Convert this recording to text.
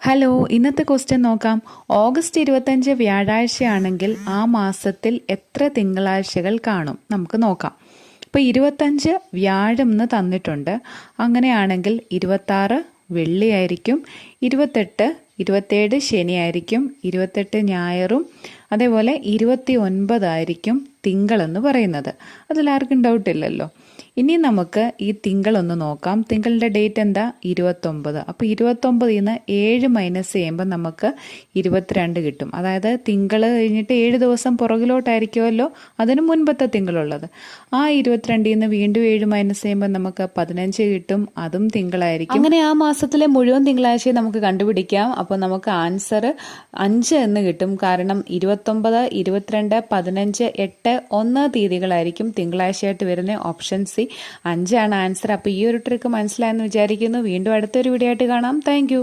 Hello, ഇന്നത്തെ question നോക്കാം. August 25 വ്യാഴാഴ്ചയാണെങ്കിൽ ആ മാസത്തിൽ എത്ര തിങ്കളാഴ്ചകൾ കാണും? നമുക്ക് നോക്കാം. ഇപ്പോൾ 25 വ്യാഴം എന്ന് തന്നിട്ടുണ്ട്. അങ്ങനെയാണെങ്കിൽ 26 വെള്ളിയായിരിക്കും, 27 ശനിയായിരിക്കും, 28 ഞായറും, അതേപോലെ 29 ആയിരിക്കും തിങ്കളെന്ന് പറയുന്നത്. അതിലാർക്കും ഡൗട്ടില്ലല്ലോ. ഇനി നമുക്ക് ഈ തിങ്കളൊന്ന് നോക്കാം. തിങ്കളുടെ ഡേറ്റ് എന്താ? 29. അപ്പോൾ 29 നിന്ന് 7 മൈനസ് ചെയ്യുമ്പോൾ നമുക്ക് 22 കിട്ടും. അതായത് തിങ്കൾ കഴിഞ്ഞിട്ട് 7 ദിവസം പുറകിലോട്ടായിരിക്കുമല്ലോ അതിന് മുൻപത്തെ തിങ്കളുള്ളത്. ആ 22 നിന്ന് വീണ്ടും 7 മൈനസ് ചെയ്യുമ്പോൾ നമുക്ക് 15 കിട്ടും. അതും തിങ്കളായിരിക്കും. അങ്ങനെ ആ മാസത്തിലെ മുഴുവൻ തിങ്കളാഴ്ചയും നമുക്ക് കണ്ടുപിടിക്കാം. അപ്പോൾ നമുക്ക് ആൻസർ 5 എന്ന് കിട്ടും. കാരണം 29, 22, 15, 8, 1 തീയതികളായിരിക്കും തിങ്കളാഴ്ചയായിട്ട് വരുന്ന. ഓപ്ഷൻ സി 5 ആണ് ആൻസർ. അപ്പോൾ ഈ ഒരു ട്രിക്ക് മനസ്സിലായെന്ന് വിചാരിക്കുന്നു. വീണ്ടും അടുത്തൊരു വീഡിയോ ആയിട്ട് കാണാം. താങ്ക്